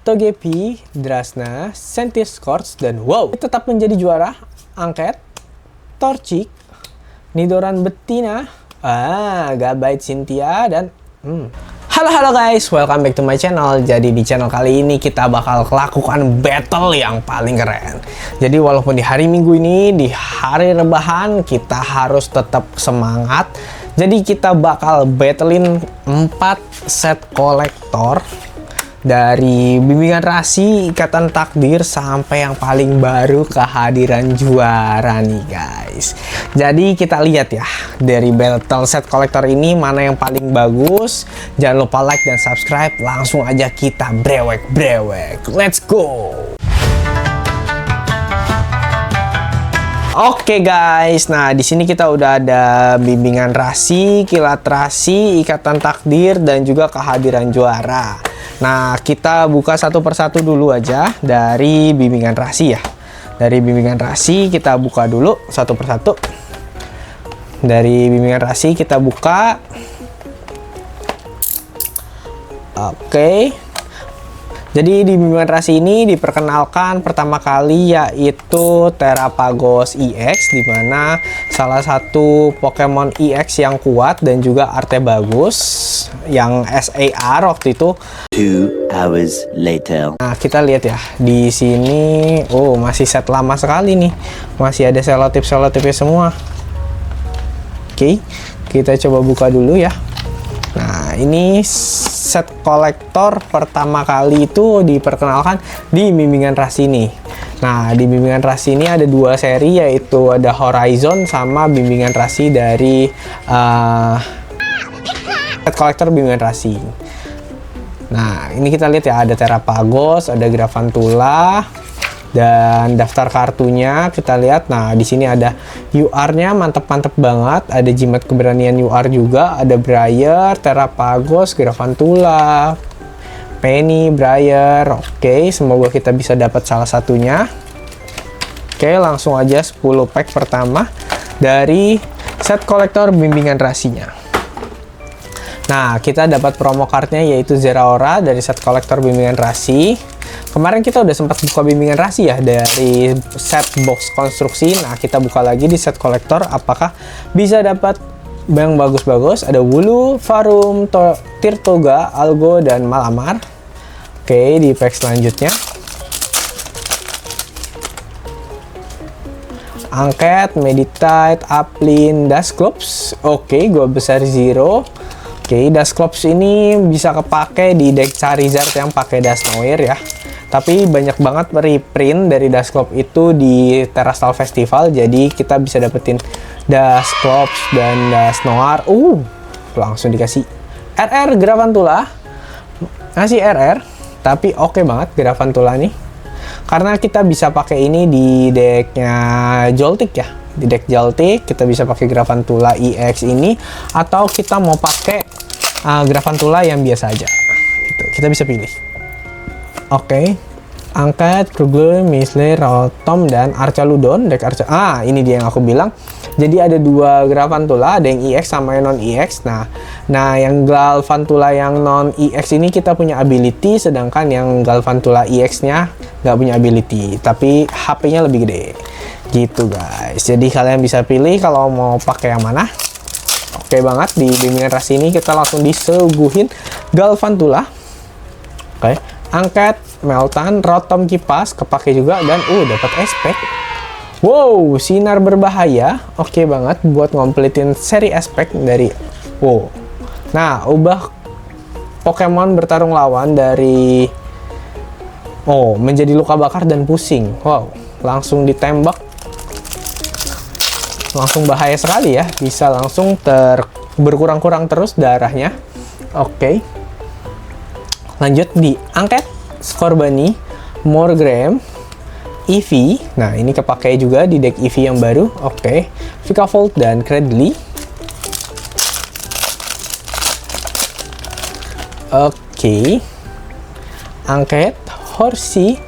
Togepi, Drasna, Centiskorch, dan wow, tetap menjadi juara. Angket, Torchic, Nidoran Betina, Gabite Cynthia, dan Halo guys, welcome back to my channel. Jadi di channel kali ini kita bakal lakukan battle yang paling keren. Jadi walaupun di hari Minggu ini, di hari rebahan, kita harus tetap semangat. Jadi kita bakal battlein 4 set kolektor dari bimbingan rasi, ikatan takdir, sampai yang paling baru kehadiran juara nih guys. Jadi kita lihat ya, dari battle set kolektor ini mana yang paling bagus. Jangan lupa like dan subscribe. Langsung aja kita brewek. Let's go. Oke guys, nah di sini kita udah ada bimbingan rasi, kilat rasi, ikatan takdir, dan juga kehadiran juara. Nah, kita buka satu persatu dulu aja dari bimbingan rasi ya. Dari bimbingan rasi kita buka dulu satu persatu. Dari bimbingan rasi kita buka. Oke. Jadi di bimbingan rasi ini diperkenalkan pertama kali yaitu Terapagos EX, dimana salah satu Pokemon EX yang kuat dan juga artnya bagus, yang SAR waktu itu. 2 hours later. Nah kita lihat ya di sini, masih set lama sekali nih, masih ada selotip-selotipnya semua. Oke, kita coba buka dulu ya. Nah ini set kolektor pertama kali itu diperkenalkan di bimbingan rasi ini. Nah di bimbingan rasi ini ada 2 seri, yaitu ada Horizon sama bimbingan rasi dari set kolektor bimbingan rasi. Nah ini kita lihat ya, ada Terapagos, ada Gravantula, dan daftar kartunya kita lihat. Nah di sini ada UR-nya mantep banget, ada jimat keberanian UR juga, ada Briar, Terapagos, Gravantula, Penny, Briar. Oke, semoga kita bisa dapat salah satunya. Oke, langsung aja 10 pack pertama dari set kolektor bimbingan rasinya. Nah kita dapat promo cardnya yaitu Zeraora dari set kolektor bimbingan rasi. Kemarin kita udah sempat buka bimbingan rasi ya dari set box konstruksi. Nah kita buka lagi di set kolektor, apakah bisa dapat yang bagus-bagus. Ada Wooloo, Varum, Tirtoga, Algo, dan Malamar. Oke, di pack selanjutnya Angket, Meditite, Applin, Dusclops. Oke, gua besar Zero. Oke, Dusclops ini bisa kepake di deck Charizard yang pakai Dusknoir ya. Tapi banyak banget reprint dari Dusclops itu di Terastal Festival, jadi kita bisa dapetin Dusclops dan Dusknoir. Langsung dikasih RR Gravantula. Ngasih RR, tapi oke banget Gravantula nih. Karena kita bisa pakai ini di decknya Joltik ya. Di deck Joltik kita bisa pakai Gravantula EX ini, atau kita mau pakai Gravantula yang biasa aja. Gitu. Kita bisa pilih. Oke, Angket, Krugler, Misle, Rotom, dan Archaludon. Deck ini dia yang aku bilang. Jadi ada 2 Gravantula, ada yang EX sama yang non EX. Nah yang Galvantula yang non EX ini kita punya ability, sedangkan yang Galvantula EX-nya nggak punya ability, tapi HP-nya lebih gede. Gitu guys. Jadi kalian bisa pilih kalau mau pakai yang mana. Oke banget, di bimbingan rasi ini kita langsung disuguhin Galvantula. Oke. Angket, Meltan, Rotom Kipas, kepake juga, dan dapat aspek. Wow, sinar berbahaya. Oke banget buat ngomplitin seri aspek dari Nah, ubah Pokemon bertarung lawan dari menjadi luka bakar dan pusing. Wow, langsung ditembak. Langsung bahaya sekali ya. Bisa langsung berkurang-kurang terus darahnya. Oke. Lanjut di Angket, Scorbunny, Morgrem, Eevee. Nah ini kepake juga di deck Eevee yang baru. Oke, Vikavolt dan Cradily. Oke, Angket, Horsey,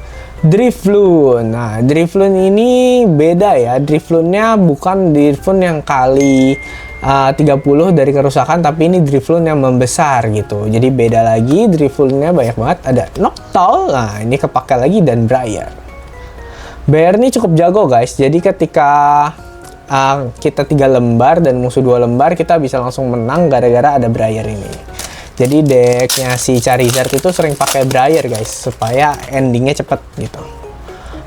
Drifloon. Nah, Drifloon ini beda ya. Drifloonnya bukan Drifloon yang kali 30 dari kerusakan, tapi ini Drifloon yang membesar gitu. Jadi beda lagi, Drifloonnya banyak banget. Ada Noctowl, nah ini kepake lagi, dan Briar. Briar ini cukup jago guys. Jadi ketika kita 3 lembar dan musuh 2 lembar, kita bisa langsung menang gara-gara ada Briar ini. Jadi decknya si Charizard itu sering pakai Briar guys, supaya endingnya cepet gitu.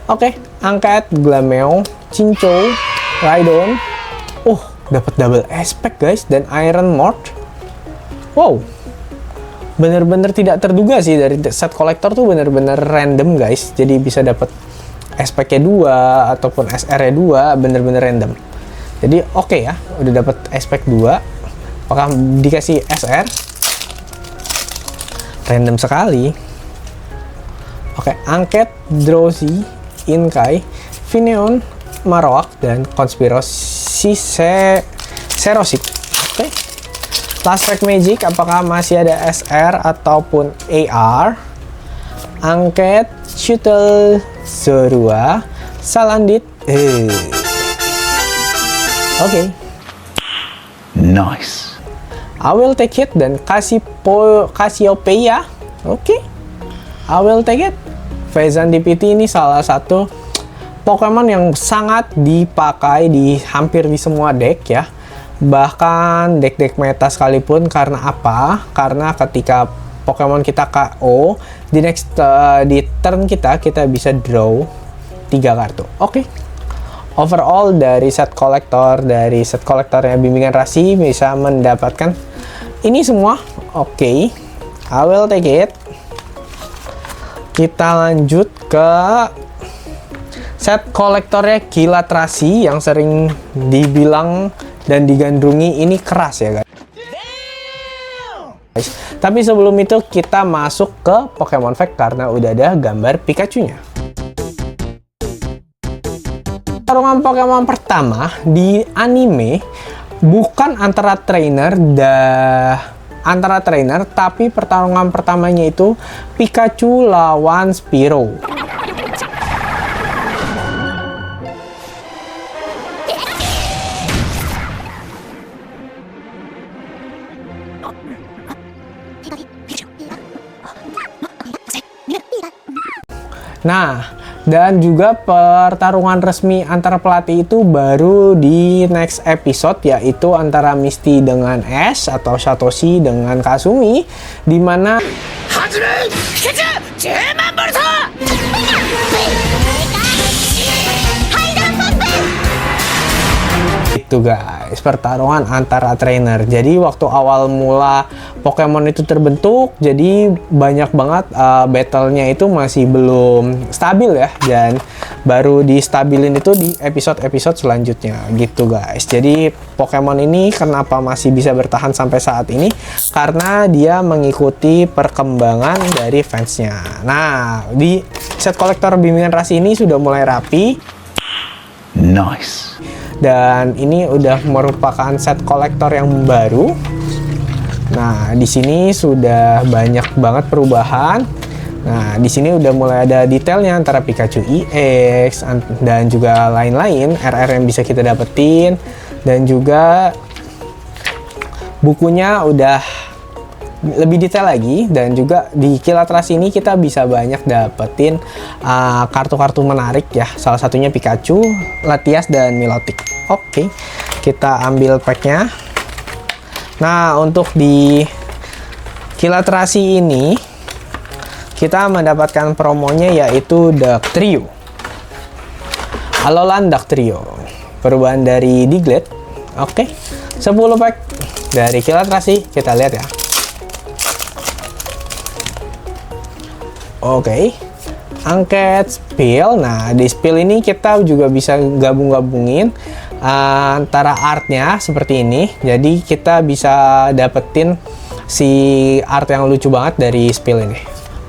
Oke, angkat Glameow, Chinchou, Rhydon. Dapat double aspect guys, dan Iron Mort. Wow, bener-bener tidak terduga sih, dari set kolektor tuh bener-bener random guys. Jadi bisa dapat aspeknya 2 ataupun SR-nya 2, bener-bener random. Jadi oke ya, udah dapat aspek 2. Apakah dikasih SR? Random sekali. Oke, angket Drowsy, Inkai, Finneon, Marowak, dan Konspirasi Serosik. Oke. Last pack Magic, apakah masih ada SR ataupun AR? Angket Shuttle Zorua, Salandit. Oke. Nice. I will take it, dan Cassiopeia. Oke. I will take it. Fezan DPT ini salah satu Pokemon yang sangat dipakai di hampir di semua deck ya. Bahkan deck-deck meta sekalipun. Karena apa? Karena ketika Pokemon kita KO, di turn kita bisa draw 3 kartu. Oke. Overall dari set kolektornya Bimbingan Rasi bisa mendapatkan ini semua. Oke. I will take it. Kita lanjut ke set kolektornya Kilat Rasi yang sering dibilang dan digandrungi ini keras ya guys. Tapi sebelum itu kita masuk ke Pokemon Fact karena udah ada gambar Pikachu-nya. Pertarungan Pokemon pertama di anime bukan antara trainer tapi pertarungan pertamanya itu Pikachu lawan Spearow. Nah, dan juga pertarungan resmi antara pelatih itu baru di next episode, yaitu antara Misty dengan Ash atau Satoshi dengan Kasumi, di mana itu guys, pertarungan antara trainer. Jadi waktu awal mula Pokemon itu terbentuk, jadi banyak banget battle-nya itu masih belum stabil ya, dan baru distabilin itu di episode-episode selanjutnya gitu guys. Jadi Pokemon ini kenapa masih bisa bertahan sampai saat ini? Karena dia mengikuti perkembangan dari fansnya. Nah, di set kolektor Bimbingan Rasi ini sudah mulai rapi. Nice. Dan ini udah merupakan set kolektor yang baru. Nah, di sini sudah banyak banget perubahan. Nah, di sini udah mulai ada detailnya antara Pikachu EX dan juga lain-lain RR yang bisa kita dapetin, dan juga bukunya udah lebih detail lagi. Dan juga di Kilat Rasi ini kita bisa banyak dapetin kartu-kartu menarik ya, salah satunya Pikachu, Latias, dan Milotic. Oke, kita ambil packnya. Nah, untuk di Kilat Rasi ini kita mendapatkan promonya yaitu Dark Trio, Alolan Dark Trio, perubahan dari Diglett. Oke, 10 pack dari Kilat Rasi, kita lihat ya. Oke, angket Spill. Nah, di Spill ini kita juga bisa gabung-gabungin antara artnya seperti ini. Jadi kita bisa dapetin si art yang lucu banget dari Spill ini.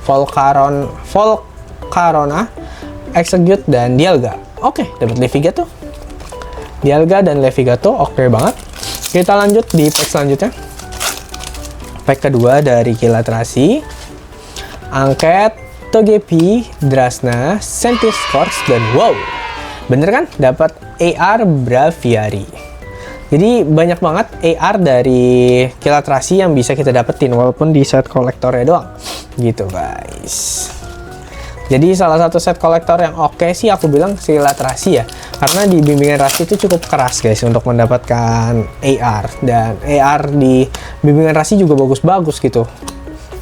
Volcarona, Execute, dan Dialga. Oke, dapat Levigato. Dialga dan Levigato, oke banget. Kita lanjut di pack selanjutnya. Pack kedua dari Kilat Rasi. Angket Togepi, Drasna, Centiskorch, dan wow, bener kan? Dapat AR Braviary. Jadi banyak banget AR dari Kilatrasi yang bisa kita dapetin walaupun di set kolektornya doang. Gitu guys. Jadi salah satu set kolektor yang oke sih aku bilang Kilatrasi ya. Karena di bimbingan rasi itu cukup keras guys untuk mendapatkan AR. Dan AR di bimbingan rasi juga bagus-bagus gitu.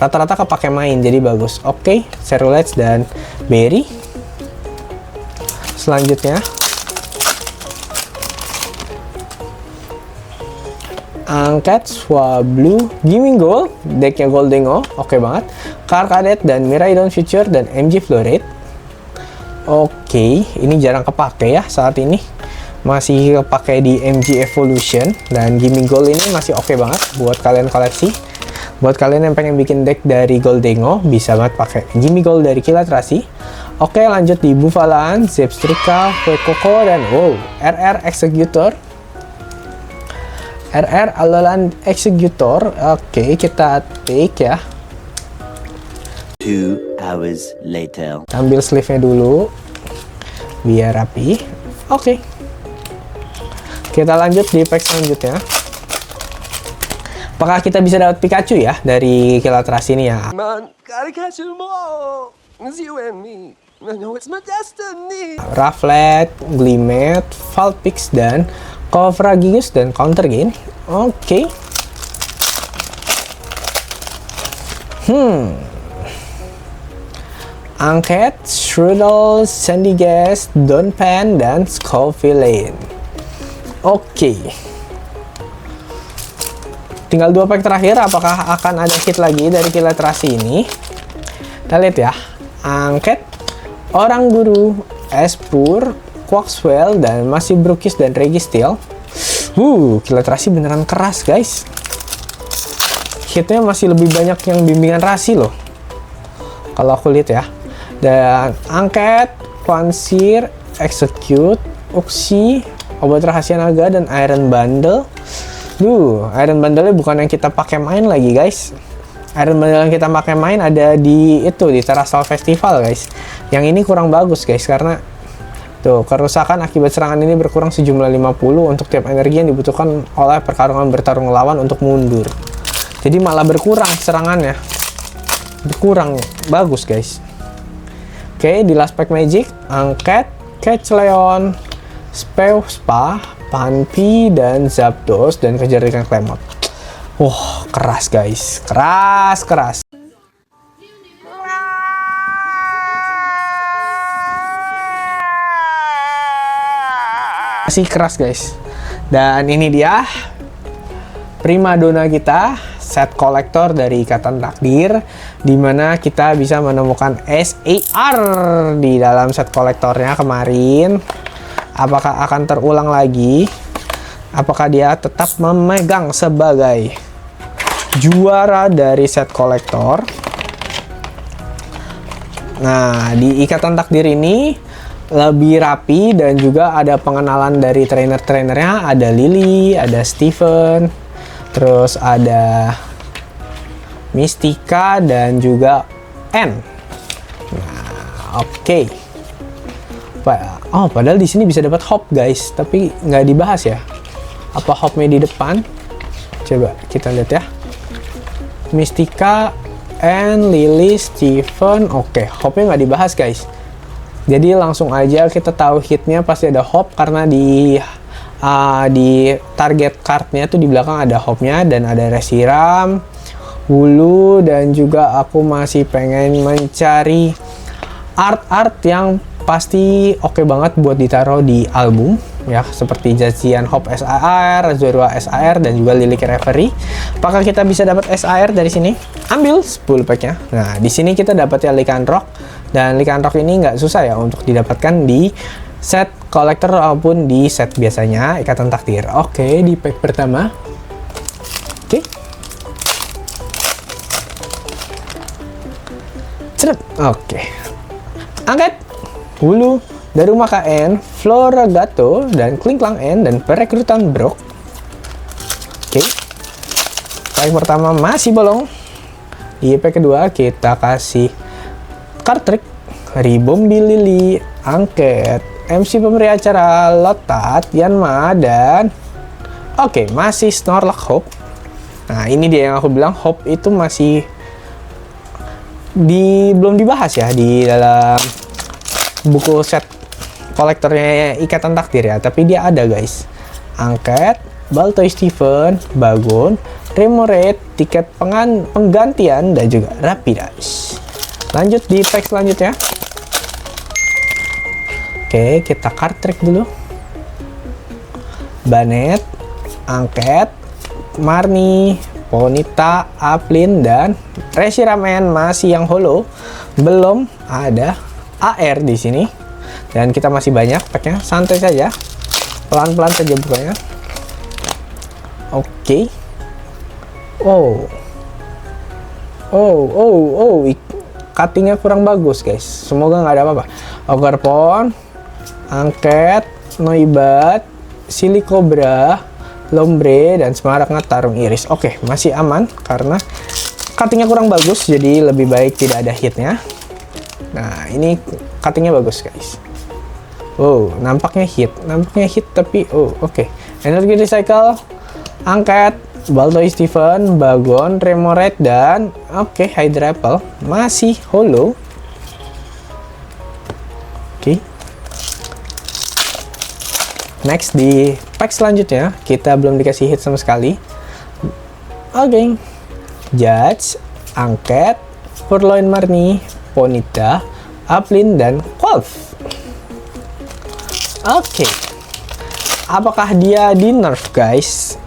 Rata-rata kepake main jadi bagus. Oke, Cerulege dan Berry. Selanjutnya Angkat, Swablu, Gimingo, decknya Gholdengo, oke banget. Karkadet dan Miraidon Future dan MG Floret. Oke, ini jarang kepake ya saat ini. Masih kepake di MG Evolution dan Gimingo ini masih oke banget buat kalian koleksi. Buat kalian yang pengen bikin deck dari Gholdengo, bisa banget pakai Gimingo dari Kilatrasi. Oke, lanjut di Bufalan, Zebstrika, Fuecoco, dan wow, RR Executor. RR Alolan Executor. Oke, kita take ya. 2 hours later. Ambil sleeve-nya dulu biar rapi. Oke. Kita lanjut di pack selanjutnya. Apakah kita bisa dapat Pikachu ya dari Kilatrasi ini ya? Man, gotta catch 'em all. It's you and me. I know it's my destiny. Rufflet, Glimet, Vulpix, dan Cofragigus dan Counter Gain. Oke. Angket, Shroodle, Sandygast, Donphan, dan Scovillain. Oke. Tinggal 2 pack terakhir. Apakah akan ada hit lagi dari Kilatrasi ini? Kita lihat ya. Angket, Orang Guru, Espur, Quaxwell, dan masih Brookies dan Registeel. Kilatrasi beneran keras guys. Hitnya masih lebih banyak yang bimbingan rasi loh. Kalau aku lihat ya. Dan Angket, Quansir, Execute, Uxie, Obat Rahasia Naga, dan Iron Bundle. Iron Bundle bukan yang kita pakai main lagi guys. Iron Bundle yang kita pakai main ada di itu di Terastal Festival guys. Yang ini kurang bagus guys karena tuh kerusakan akibat serangan ini berkurang sejumlah 50 untuk tiap energi yang dibutuhkan oleh pertarungan bertarung lawan untuk mundur. Jadi malah berkurang serangannya. Berkurang bagus guys. Oke, di last pack Magic, Angket, Catchleon, Spewspa, Panpi, dan Zapdos, dan kejar ikan Clemont. Keras guys. Keras. Masih keras guys. Dan ini dia primadona kita, set kolektor dari Ikatan Takdir, dimana kita bisa menemukan SAR di dalam set kolektornya kemarin. Apakah akan terulang lagi? Apakah dia tetap memegang sebagai juara dari set kolektor? Nah, di Ikatan Takdir ini lebih rapi dan juga ada pengenalan dari trainer-trainernya. Ada Lily, ada Steven, terus ada Mystica, dan juga N. Nah, oke. Padahal di sini bisa dapat hop guys, tapi nggak dibahas ya. Apa hopnya di depan? Coba kita lihat ya. Mystica, N, Lily, Steven. Oke, hopnya nggak dibahas guys. Jadi langsung aja kita tahu hitnya pasti ada hop karena di target cardnya tuh di belakang ada hopnya dan ada Reshiram, Wooloo, dan juga aku masih pengen mencari art yang pasti oke banget buat ditaruh di album ya, seperti Jazian Hop SAR, Zorua SAR, dan juga Lilik Reverie. Apakah kita bisa dapat SAR dari sini? Ambil 10 packnya. Nah, di sini kita dapat ya Lycanroc, dan Lycanroc ini nggak susah ya untuk didapatkan di set kolektor maupun di set biasanya Ikatan Takdir. Oke, di pack pertama. Oke. Oke. Angket, Wooloo, Daruma KN, Floragato, dan Klinklang N, dan perekrutan Brock. Oke. Pack pertama masih bolong. Di pack kedua kita kasih card trick, Ribom Bilili, Angket, MC pemberi acara, Lotat, Yanma, dan oke, masih Snorlax Hope. Nah, ini dia yang aku bilang, Hope itu masih belum dibahas ya di dalam buku set kolektornya Ikatan Takdir ya, tapi dia ada guys. Angket, Baltoy Steven, Bagon, Remoraid, tiket penggantian, dan juga Rapidash. Lanjut di pack selanjutnya. Oke, kita card trick dulu. Banet, Angket, Marni, Ponyta, Applin, dan Reshiram masih yang holo. Belum ada AR di sini. Dan kita masih banyak packnya, santai saja. Pelan-pelan saja bukanya. Oke. Cuttingnya kurang bagus guys. Semoga nggak ada apa-apa. Ogerpon, Angket, Noibat, Silicobra, Lombre, dan Smaragna Tarung Iris. Oke, masih aman karena cuttingnya kurang bagus, jadi lebih baik tidak ada hitnya. Nah, ini cuttingnya bagus guys. Nampaknya hit tapi oke. Energi recycle, Angket, Baltoy Steven, Bagon, Remoraid, dan oke, Hydrapple masih holo. Oke. Next di pack selanjutnya kita belum dikasih hit sama sekali. Oke. Judge, Angket, Purloin Marni, Ponyta, Applin, dan Wolf. Oke. Apakah dia di nerf guys?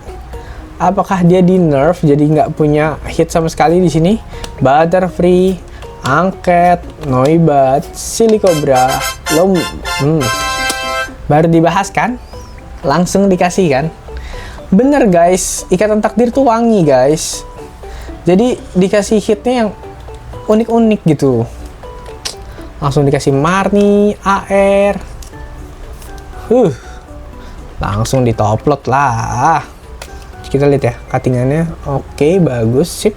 Apakah dia di nerf jadi nggak punya hit sama sekali di sini? Butterfree, Angket, Noibat, Silicobra, baru dibahas kan? Langsung dikasih kan? Bener guys, Ikatan Takdir tuh wangi guys. Jadi dikasih hitnya yang unik-unik gitu. Langsung dikasih Marni, AR. Langsung ditoplot lah. Kita lihat ya cuttingannya. Oke, bagus, sip.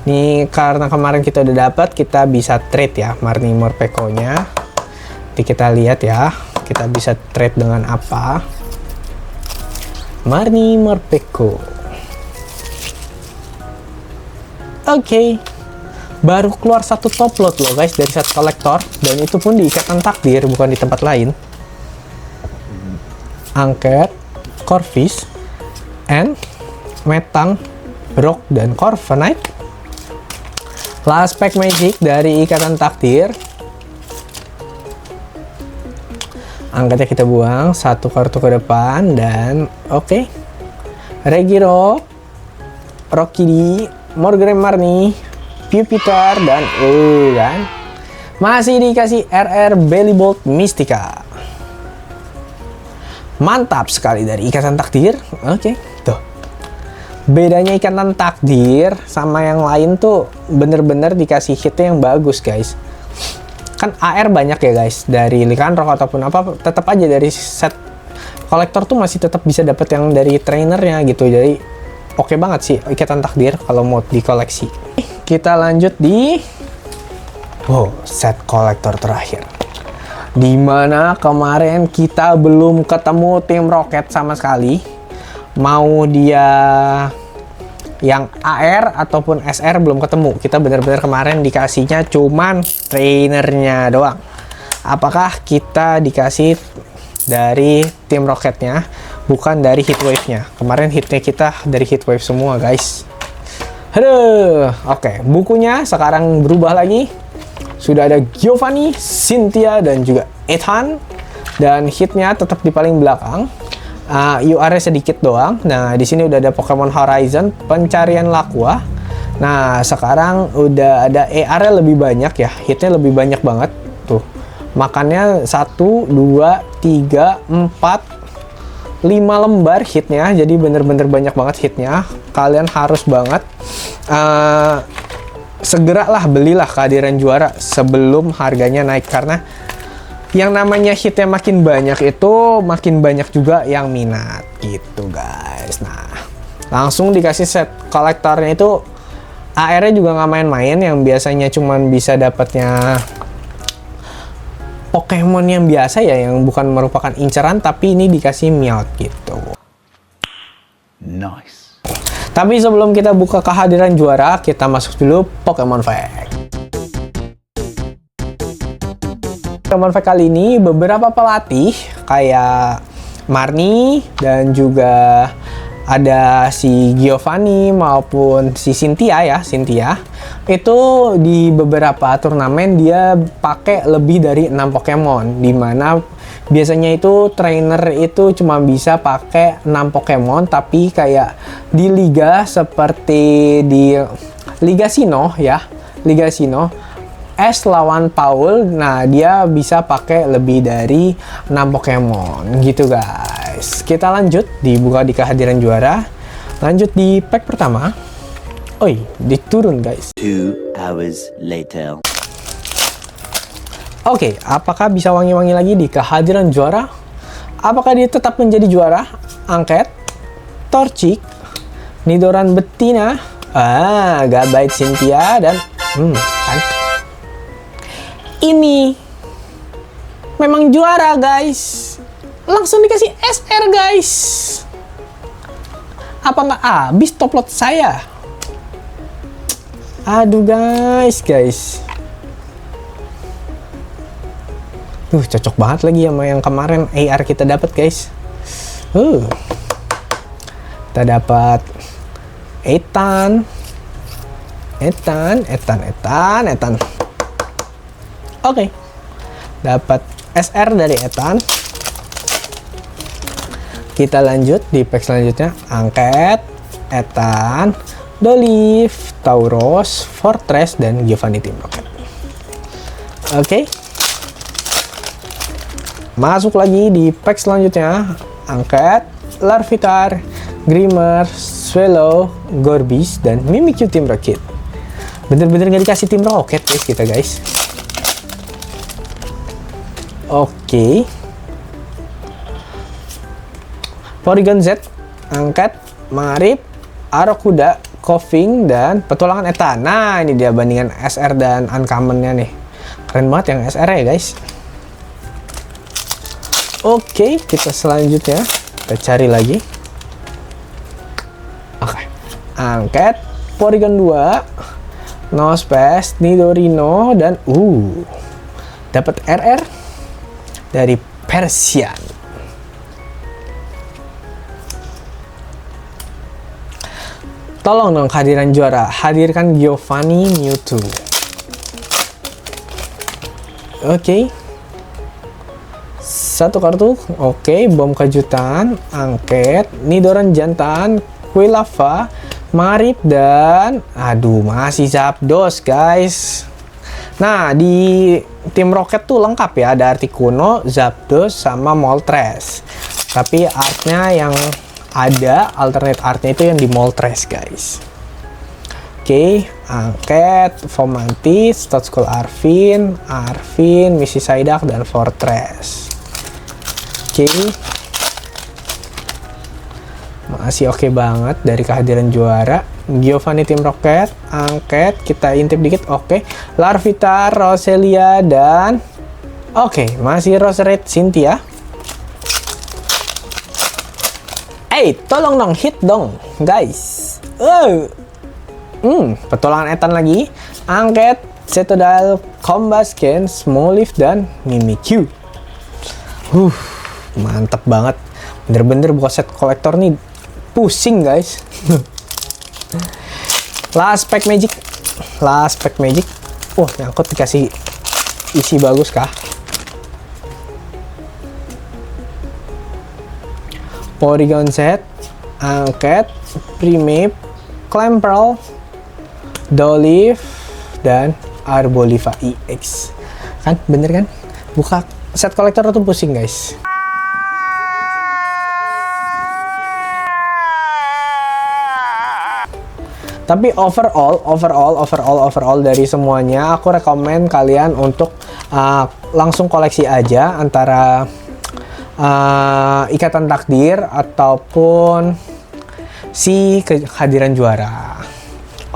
Ini karena kemarin kita udah dapat, kita bisa trade ya Marni Morpeko nya. Nanti kita lihat ya, kita bisa trade dengan apa. Marni Morpeko. Oke. Baru keluar satu top load loh guys dari set kolektor, dan itu pun di Ikatan Takdir, bukan di tempat lain. Angket, Corvus, Metang, Brock, dan Corviknight. Last pack magic dari Ikatan Takdir. Angkatnya kita buang satu kartu ke depan, dan oke. Regirock, Rockidi, Morgrem Marni, Pupitar, dan kan masih dikasih RR Bellibolt Mystica. Mantap sekali dari Ikatan Takdir. Oke, tuh. Bedanya Ikatan Takdir sama yang lain tuh bener-bener dikasih hitnya yang bagus guys. Kan AR banyak ya guys, dari Lycanroc ataupun apa, tetap aja dari set kolektor tuh masih tetap bisa dapat yang dari trainernya gitu. Jadi oke banget sih Ikatan Takdir kalau mau dikoleksi. Kita lanjut di set kolektor terakhir. Dimana kemarin kita belum ketemu Team Rocket sama sekali. Mau dia yang AR ataupun SR belum ketemu. Kita benar-benar kemarin dikasihnya cuman trainernya doang. Apakah kita dikasih dari Team Rocketnya, bukan dari Heatwave-nya? Kemarin hitnya kita dari Heatwave semua guys. Oke, bukunya sekarang berubah lagi. Sudah ada Giovanni, Cynthia, dan juga Ethan. Dan hitnya tetap di paling belakang. UR-nya sedikit doang. Nah, di sini udah ada Pokemon Horizon, pencarian Lakua. Nah, sekarang udah ada ER-nya lebih banyak ya. Hitnya lebih banyak banget. Tuh. Makannya 1, 2, 3, 4, 5 lembar hitnya. Jadi bener-bener banyak banget hitnya. Kalian harus banget segeralah belilah kehadiran juara sebelum harganya naik, karena yang namanya hitnya makin banyak itu makin banyak juga yang minat gitu guys. Nah, langsung dikasih set kolektornya itu AR-nya juga nggak main-main, yang biasanya cuman bisa dapatnya Pokemon yang biasa ya, yang bukan merupakan inceran, tapi ini dikasih Meowth gitu. Nice. Tapi sebelum kita buka kehadiran juara, kita masuk dulu Pokemon Fact. Pokemon Fact kali ini beberapa pelatih kayak Marnie dan juga ada si Giovanni maupun si Cynthia ya, itu di beberapa turnamen dia pakai lebih dari 6 Pokemon, dimana biasanya itu trainer itu cuma bisa pakai 6 Pokemon, tapi kayak di liga seperti di Liga Sinnoh ya, Liga Sinnoh Ash lawan Paul, nah dia bisa pakai lebih dari 6 Pokemon gitu guys. Kita lanjut dibuka di kehadiran juara. Lanjut di pack pertama. Oi, diturun guys. 2 hours later. Oke, apakah bisa wangi-wangi lagi di kehadiran juara? Apakah dia tetap menjadi juara? Angket, Torchic, Nidoran betina, Gabite Cynthia, dan kan? Ini memang juara guys. Langsung dikasih SR guys. Apa nggak habis top load saya? Aduh guys. Tuh cocok banget lagi sama yang kemarin AR kita dapat guys. Kita dapat Ethan. Oke. Dapat SR dari Ethan. Kita lanjut di pack selanjutnya. Angket, Ethan, Dolliv, Tauros, Fortress, dan Giovanni Team Rocket. Oke. Masuk lagi di pack selanjutnya. Angket, Larvitar, Grimer, Swallow, Gorbis, dan Mimikyu Team Rocket. Bener-bener gak dikasih Team Rocket guys kita guys. Oke. Porygon Z, Angket, Marip, Arokuda, Koffing, dan Petualangan Ethan. Nah, ini dia bandingan SR dan Uncommon-nya nih. Keren banget yang SR ya, guys. Oke, kita selanjutnya. Kita cari lagi. Oke. Angket, Porygon 2, Nosepass, Nidorino, dan dapat RR dari Persian. Tolong dong kehadiran juara, hadirkan Giovanni Mewtwo. Oke. Satu kartu. Oke, bom kejutan, Angket, Nidoran jantan, Quilava, Marip, dan masih Zapdos, guys. Nah, di Tim Rocket tuh lengkap ya, ada Articuno, Zapdos, sama Moltres. Tapi artnya yang ada, alternate artnya itu yang di Moltres, guys. Oke, Angket, Fomantis, Totskull Arvin, Missy Psyduck, dan Fortress. Oke. Masih oke banget dari kehadiran juara. Giovanni Team Rocket, Angket, kita intip dikit, oke. Larvitar, Roselia, dan masih Roserade Cynthia. Tolong dong, hit dong, guys. Petualangan Ethan lagi. Angket, Cetodile, Combusken, Smoliv, dan Mimikyu. Mantap banget. Bener-bener buka set kolektor nih pusing, guys. Last pack magic. Nyangkut dikasih isi bagus kah? Porygon Z, Angket, Primeape, Clamperl, Dolliv, dan Arboliva EX. Kan bener kan? Buka set kolektor tuh pusing, guys. Tapi overall dari semuanya, aku rekomen kalian untuk langsung koleksi aja antara Ikatan Takdir ataupun si kehadiran juara.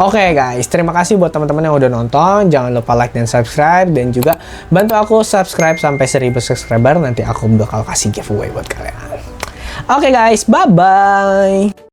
Oke guys, terima kasih buat teman-teman yang udah nonton. Jangan lupa like dan subscribe. Dan juga bantu aku subscribe sampai 1000 subscriber. Nanti aku bakal kasih giveaway buat kalian. Oke guys, bye-bye.